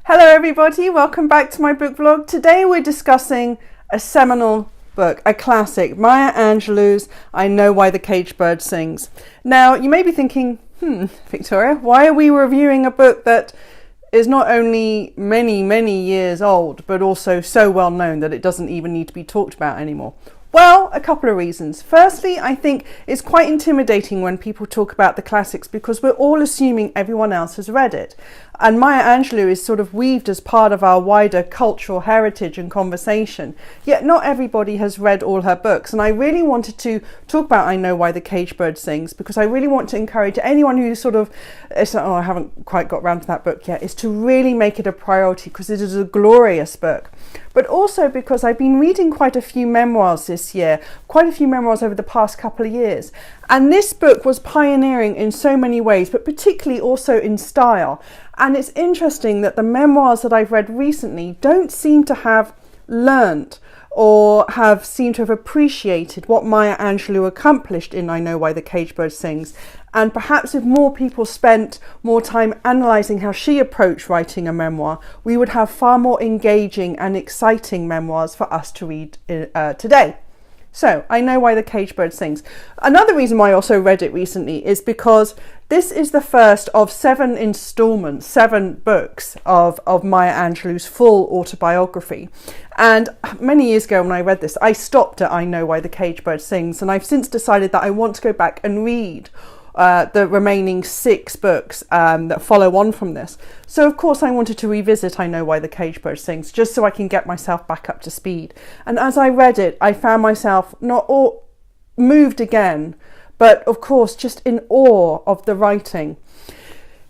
Hello everybody, welcome back to my book vlog. Today we're discussing a seminal book, a classic, Maya Angelou's I Know Why the Caged Bird Sings. Now you may be thinking, Victoria, why are we reviewing a book that is not only many years old, but also so well known that it doesn't even need to be talked about anymore? Well, a couple of reasons. Firstly, I think it's quite intimidating when people talk about the classics because we're all assuming everyone else has read it. And Maya Angelou is sort of weaved as part of our wider cultural heritage and conversation. Yet not everybody has read all her books. And I really wanted to talk about I Know Why the Caged Bird Sings because I really want to encourage anyone who sort of is like, I haven't quite got around to that book yet, is to really make it a priority because it is a glorious book. But also because I've been reading quite a few memoirs this year, quite a few memoirs over the past couple of years. And this book was pioneering in so many ways, but particularly also in style. And it's interesting that the memoirs that I've read recently don't seem to have learnt or have seemed to have appreciated what Maya Angelou accomplished in I Know Why the Caged Bird Sings. And perhaps if more people spent more time analysing how she approached writing a memoir, we would have far more engaging and exciting memoirs for us to read today. So, I Know Why the Caged Bird Sings. Another reason why I also read it recently is because this is the first of 7 installments, 7 books of Maya Angelou's full autobiography. And many years ago when I read this, I stopped at I Know Why the Caged Bird Sings, and I've since decided that I want to go back and read the remaining 6 books that follow on from this. So of course I wanted to revisit I Know Why the Caged Bird Sings just so I can get myself back up to speed. And as I read it, I found myself not moved again, but of course just in awe of the writing.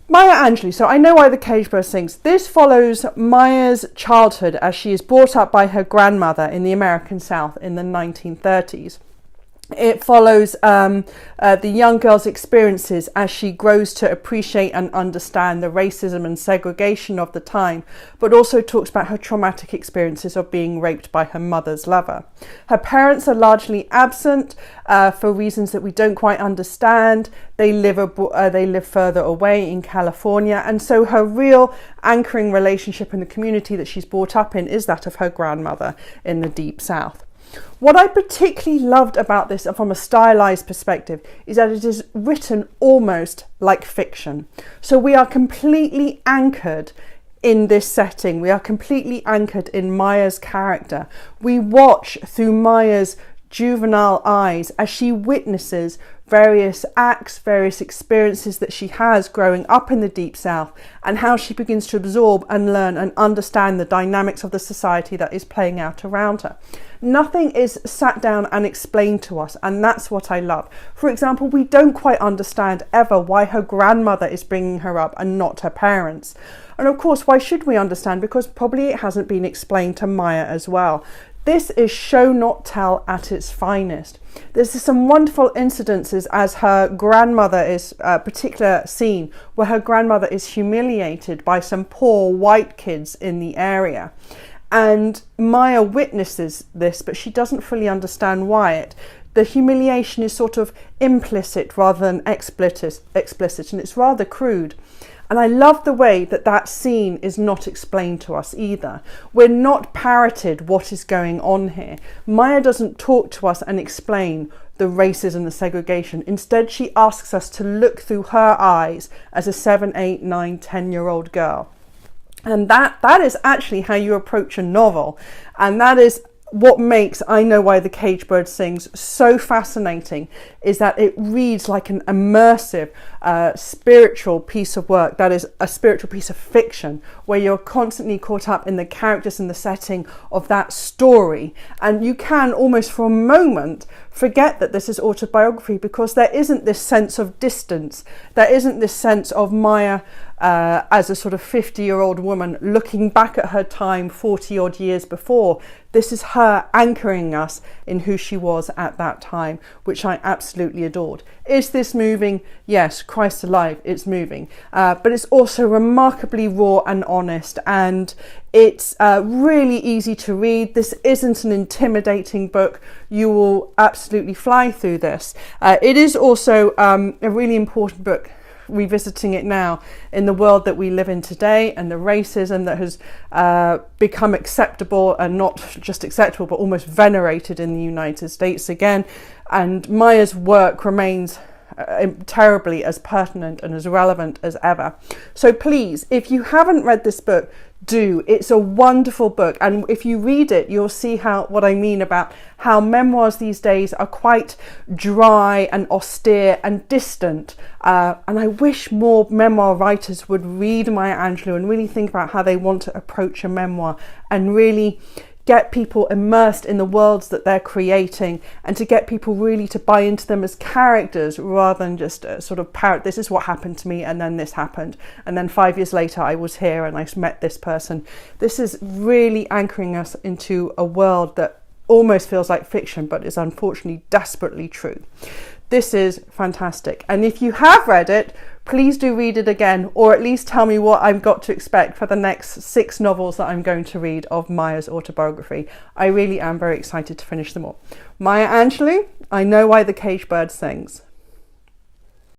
Maya Angelou, so I Know Why the Caged Bird Sings. This follows Maya's childhood as she is brought up by her grandmother in the American South in the 1930s. It follows the young girl's experiences as she grows to appreciate and understand the racism and segregation of the time, but also talks about her traumatic experiences of being raped by her mother's lover. Her parents are largely absent for reasons that we don't quite understand. They live further away in California, and so her real anchoring relationship in the community that she's brought up in is that of her grandmother in the Deep South. What I particularly loved about this from a stylized perspective is that it is written almost like fiction. So we are completely anchored in this setting. We are completely anchored in Maya's character. We watch through Maya's juvenile eyes as she witnesses various acts, various experiences that she has growing up in the Deep South, and how she begins to absorb and learn and understand the dynamics of the society that is playing out around her. Nothing is sat down and explained to us, and that's what I love. For example, we don't quite understand ever why her grandmother is bringing her up and not her parents. And of course, why should we understand? Because probably it hasn't been explained to Maya as well. This is show not tell at its finest. There's some wonderful incidences as her grandmother is a particular scene where her grandmother is humiliated by some poor white kids in the area. And Maya witnesses this, but she doesn't fully understand why. The humiliation is sort of implicit rather than explicit, and it's rather crude. And I love the way that that scene is not explained to us either. We're not parroted what is going on here. Maya doesn't talk to us and explain the racism, the segregation. Instead, she asks us to look through her eyes as a 7, 8, 9, 10-year-old girl. And that is actually how you approach a novel. And that is what makes I Know Why the Caged Bird Sings so fascinating, is that it reads like an immersive spiritual piece of work, that is a spiritual piece of fiction, where you're constantly caught up in the characters and the setting of that story. And you can almost for a moment forget that this is autobiography, because there isn't this sense of distance. There isn't this sense of Maya as a sort of 50-year-old woman looking back at her time 40 odd years before. This is her anchoring us in who she was at that time, which I absolutely adored. Is this moving? Yes, Christ alive, it's moving. But it's also remarkably raw and honest, and it's really easy to read. This isn't an intimidating book. You will absolutely fly through this. It is also a really important book revisiting it now in the world that we live in today, and the racism that has become acceptable, and not just acceptable but almost venerated in the United States again. And Maya's work remains terribly as pertinent and as relevant as ever. So please, if you haven't read this book, do. It's a wonderful book, and if you read it, you'll see what I mean about how memoirs these days are quite dry and austere and distant, and I wish more memoir writers would read Maya Angelou and really think about how they want to approach a memoir, and really get people immersed in the worlds that they're creating, and to get people really to buy into them as characters rather than just sort of parrot, this is what happened to me and then this happened and then 5 years later I was here and I met this person. This is really anchoring us into a world that almost feels like fiction but is unfortunately desperately true. This is fantastic, and if you have read it, please do read it again, or at least tell me what I've got to expect for the next 6 novels that I'm going to read of Maya's autobiography. I really am very excited to finish them all. Maya Angelou, I Know Why the Caged Bird Sings.